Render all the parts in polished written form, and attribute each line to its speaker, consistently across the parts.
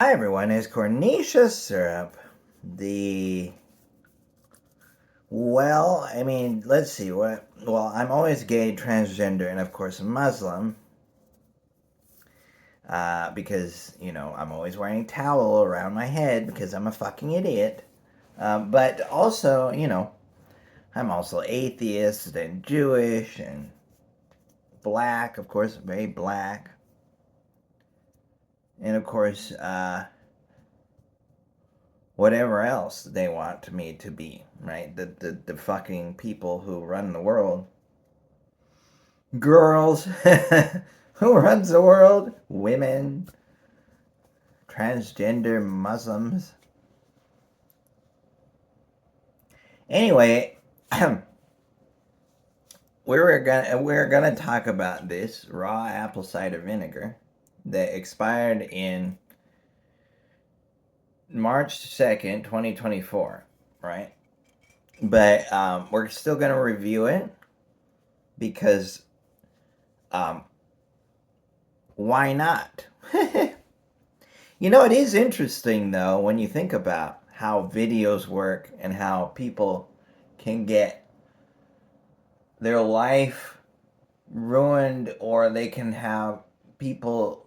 Speaker 1: Hi everyone, is Cornicia syrup the let's see I'm always gay, transgender, and of course Muslim, because, I'm always wearing a towel around my head because I'm a fucking idiot. But also, I'm also atheist and Jewish and black, of course, very black. And of course, whatever else they want me to be, right? The fucking people who run the world. Girls. Who runs the world? Women. Transgender Muslims. Anyway, we're gonna talk about this raw apple cider vinegar that expired in March 2nd, 2024, right? But we're still gonna review it because um, why not? It is interesting though when you think about how videos work and how people can get their life ruined, or they can have people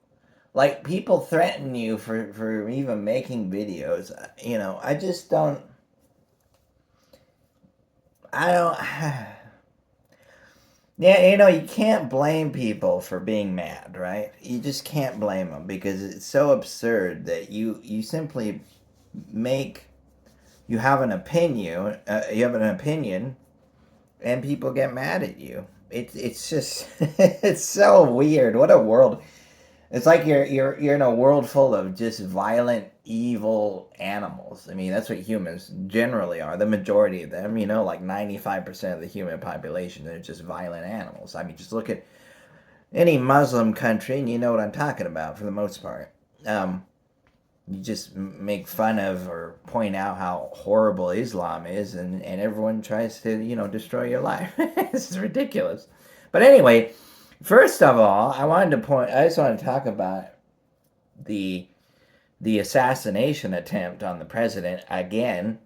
Speaker 1: threaten you for even making videos. I just don't. Yeah, you can't blame people for being mad, right? You just can't blame them because it's so absurd that you simply make you have an opinion, and people get mad at you. It's just it's so weird. What a world. It's like you're in a world full of just violent, evil animals. I mean, that's what humans generally are. The majority of them, like 95% of the human population, they're just violent animals. I mean, just look at any Muslim country, and you know what I'm talking about for the most part. You just make fun of or point out how horrible Islam is, and everyone tries to, destroy your life. It's ridiculous. But anyway, first of all, I just want to talk about the the assassination attempt on the president again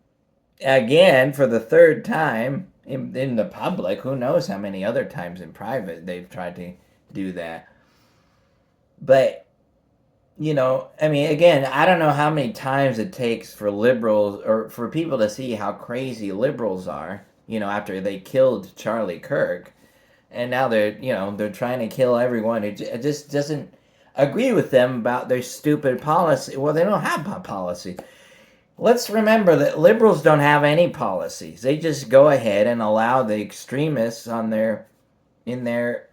Speaker 1: for the third time in the public. Who knows how many other times in private they've tried to do that. But I mean, again, I don't know how many times it takes for liberals or for people to see how crazy liberals are, after they killed Charlie Kirk. And now they're trying to kill everyone who just doesn't agree with them about their stupid policy. Well, they don't have policy. Let's remember that liberals don't have any policies. They just go ahead and allow the extremists in their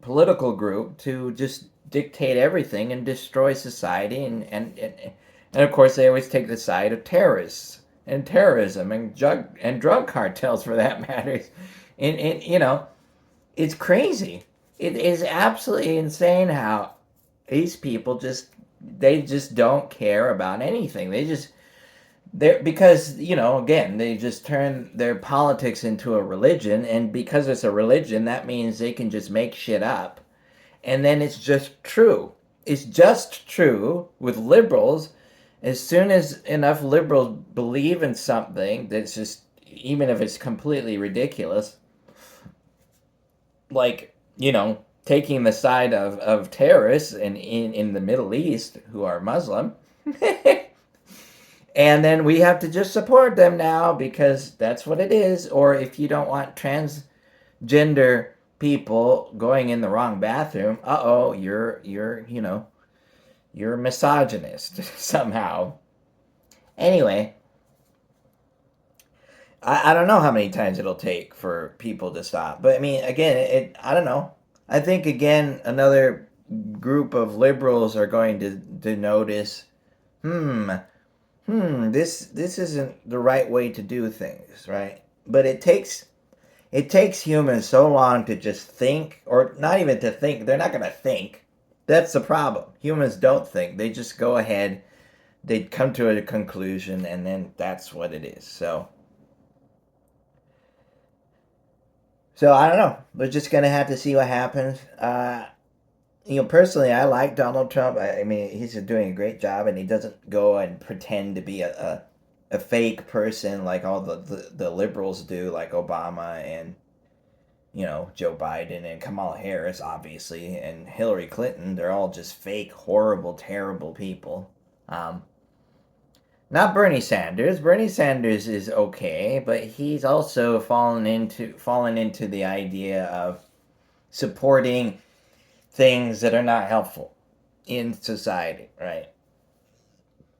Speaker 1: political group to just dictate everything and destroy society, and of course they always take the side of terrorists and terrorism and drug cartels, for that matter. And it's crazy. It is absolutely insane how these people just don't care about anything. They're because, again, they just turn their politics into a religion, and because it's a religion, that means they can just make shit up, and then it's just true. It's just true with liberals. As soon as enough liberals believe in something that's just, even if it's completely ridiculous, like, taking the side of terrorists in the Middle East who are Muslim. And then we have to just support them now because that's what it is. Or if you don't want transgender people going in the wrong bathroom, you're a misogynist somehow. Anyway, I don't know how many times it'll take for people to stop. But I mean, again, I don't know. I think, again, another group of liberals are going to notice, hmm, this isn't the right way to do things, right? But it takes humans so long to just think, or not even to think. They're not going to think. That's the problem. Humans don't think. They just go ahead. They come to a conclusion, and then that's what it is. So I don't know. We're just gonna have to see what happens. personally, I like Donald Trump. I mean, he's doing a great job, and he doesn't go and pretend to be a fake person like all the liberals do, like Obama and Joe Biden and Kamala Harris, obviously, and Hillary Clinton. They're all just fake, horrible, terrible people. Um, Not Bernie Sanders. Bernie Sanders is okay, but he's also fallen into the idea of supporting things that are not helpful in society, right?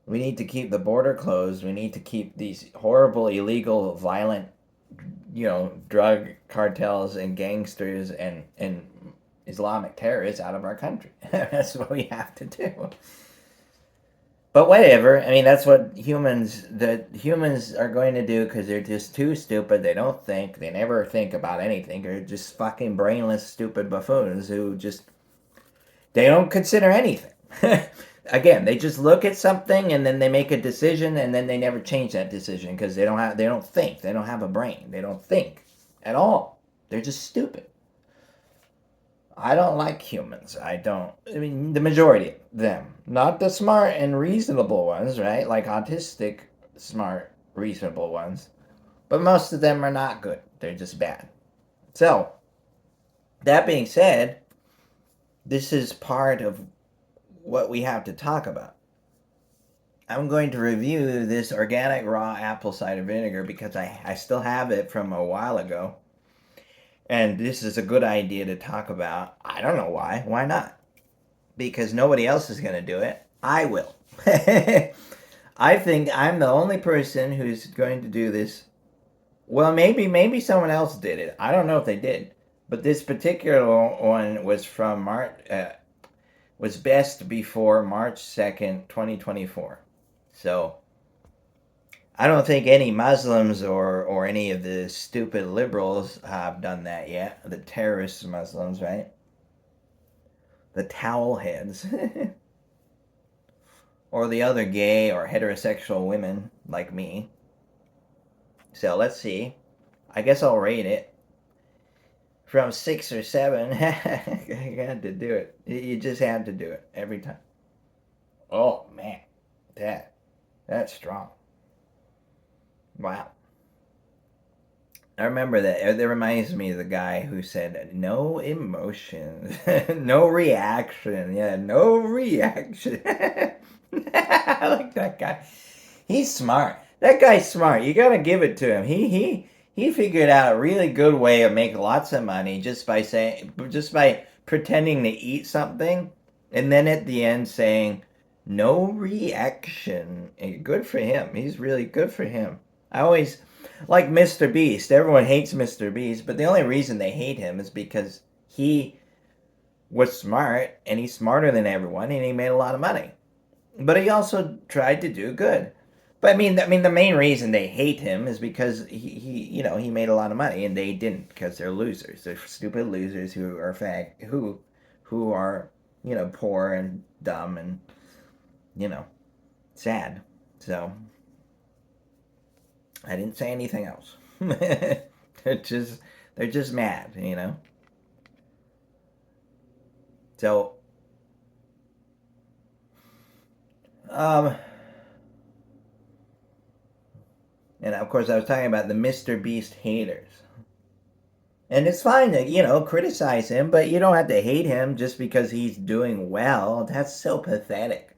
Speaker 1: We need to keep the border closed. We need to keep these horrible, illegal, violent, drug cartels and gangsters and Islamic terrorists out of our country. That's what we have to do. But whatever. I mean, that's what humans are going to do because they're just too stupid. They don't think. They never think about anything. They're just fucking brainless, stupid buffoons who just they don't consider anything. Again, they just look at something and then they make a decision and then they never change that decision because they don't think. They don't have a brain. They don't think at all. They're just stupid. I don't like humans. I don't. I mean, the majority of them. Not the smart and reasonable ones, right? Like autistic, smart, reasonable ones. But most of them are not good. They're just bad. So, that being said, this is part of what we have to talk about. I'm going to review this organic raw apple cider vinegar because I still have it from a while ago. And this is a good idea to talk about. I don't know why. Why not? Because nobody else is going to do it. I will. I think I'm the only person who's going to do this. Well, maybe someone else did it. I don't know if they did. But this particular one was from March. Was best before March 2nd, 2024. So I don't think any Muslims or any of the stupid liberals have done that yet. The terrorist Muslims, right? The towel heads. Or the other gay or heterosexual women like me. So let's see. I guess I'll rate it from 6 or 7. I had to do it. You just had to do it every time. Oh man, that's strong. Wow. I remember that. That reminds me of the guy who said, no emotion, no reaction. Yeah, no reaction. I like that guy. He's smart. That guy's smart. You gotta give it to him. He figured out a really good way of making lots of money just by pretending to eat something, and then at the end saying, no reaction. Good for him. He's really good for him. I always like Mr. Beast. Everyone hates Mr. Beast, but the only reason they hate him is because he was smart and he's smarter than everyone and he made a lot of money. But he also tried to do good. But I mean, the main reason they hate him is because he made a lot of money and they didn't because they're losers. They're stupid losers who are who are poor and dumb and you know sad. So I didn't say anything else. They're just mad. So um and of course I was talking about the Mr. Beast haters. And it's fine to, criticize him, but you don't have to hate him just because he's doing well. That's so pathetic.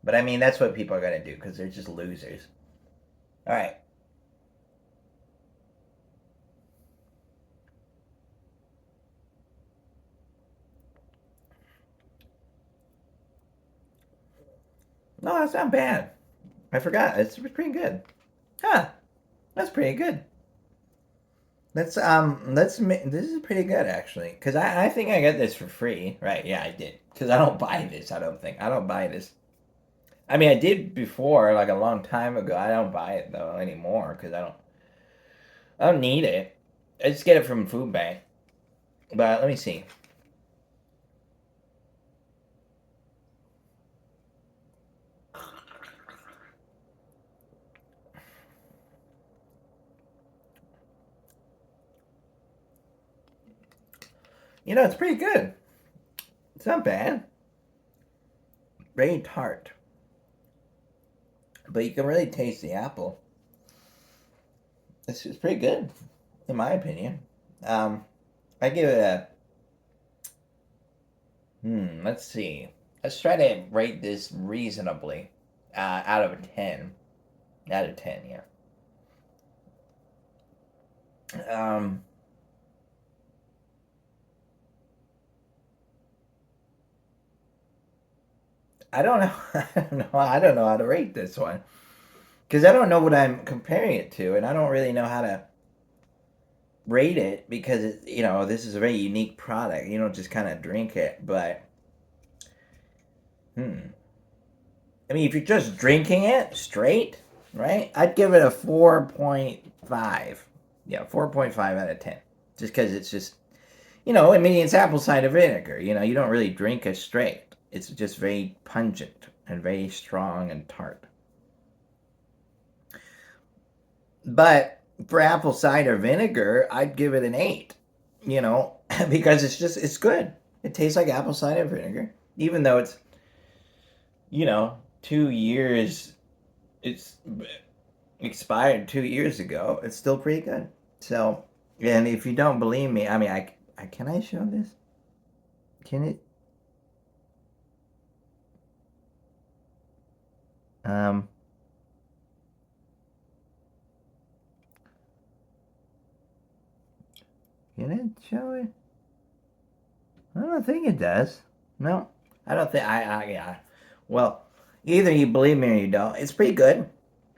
Speaker 1: But I mean, that's what people are going to do because they're just losers. All right. No, that's not bad. I forgot. It's pretty good. Huh. That's pretty good. This is pretty good actually because I think I got this for free. Right? Yeah, I did because I don't buy this. I don't buy this. I mean, I did before, like a long time ago. I don't buy it though anymore because I don't need it. I just get it from food bank. But let me see. It's pretty good. It's not bad. Very tart. But you can really taste the apple. It's pretty good, in my opinion. I give it a. Let's see. Let's try to rate this reasonably. Out of a 10. Out of 10, yeah. Um, I don't know. I don't know how to rate this one because I don't know what I'm comparing it to, and I don't really know how to rate it because this is a very unique product. You don't just kind of drink it, but I mean, if you're just drinking it straight, right? I'd give it a 4.5. Yeah, 4.5 out of 10. Just because it's just, I mean, it's apple cider vinegar. You don't really drink it straight. It's just very pungent and very strong and tart. But for apple cider vinegar, I'd give it an 8, because it's good. It tastes like apple cider vinegar, even though it's, 2 years, it's expired 2 years ago. It's still pretty good. So, and if you don't believe me, I mean, I can I show this? Can it? Um, can it show it? I don't think it does. No, I don't think. Yeah. Well, either you believe me or you don't. It's pretty good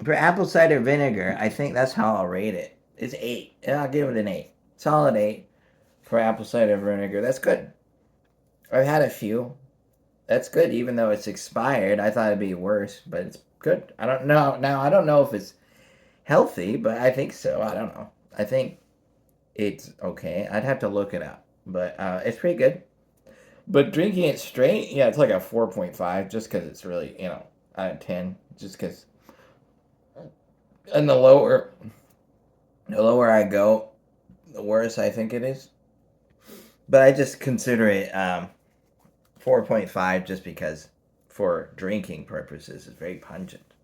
Speaker 1: for apple cider vinegar. I think that's how I'll rate it. It's 8. Yeah, I'll give it an 8. Solid 8 for apple cider vinegar. That's good. I've had a few. That's good, even though it's expired. I thought it'd be worse, but it's good. I don't know. Now I don't know if it's healthy, but I think so. I don't know. I think it's okay. I'd have to look it up, but it's pretty good. But drinking it straight, yeah, it's like a 4.5 just because it's really, out of 10. Just because. And the lower I go, the worse I think it is. But I just consider it 4.5 just because for drinking purposes it's very pungent.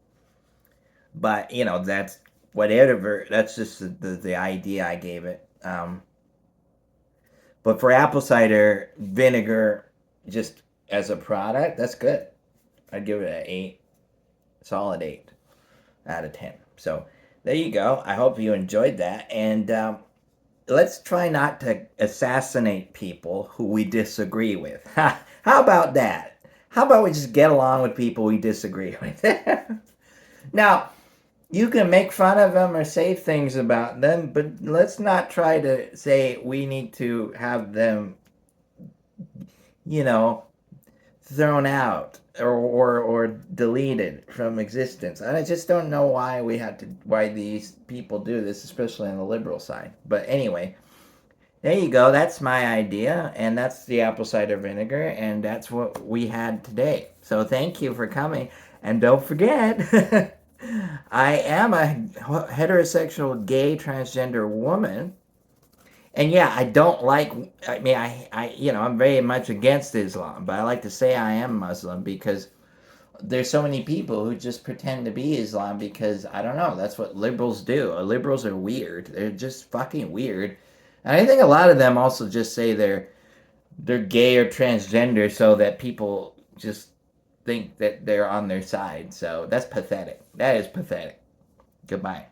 Speaker 1: But, that's whatever. That's just the idea I gave it. But for apple cider vinegar, just as a product, that's good. I'd give it an 8, solid 8 out of 10. So there you go. I hope you enjoyed that. And let's try not to assassinate people who we disagree with. How about that? How about we just get along with people we disagree with? Now, you can make fun of them or say things about them, but let's not try to say we need to have them, you know, thrown out or deleted from existence. And I just don't know why these people do this, especially on the liberal side. But anyway, there you go. That's my idea, and that's the apple cider vinegar, and that's what we had today. So thank you for coming, and don't forget, I am a heterosexual, gay, transgender woman. And yeah, I don't like. I mean, I'm very much against Islam, but I like to say I am Muslim because there's so many people who just pretend to be Islam because I don't know. That's what liberals do. Liberals are weird. They're just fucking weird, and I think a lot of them also just say they're gay or transgender so that people just think that they're on their side. So that's pathetic. That is pathetic. Goodbye.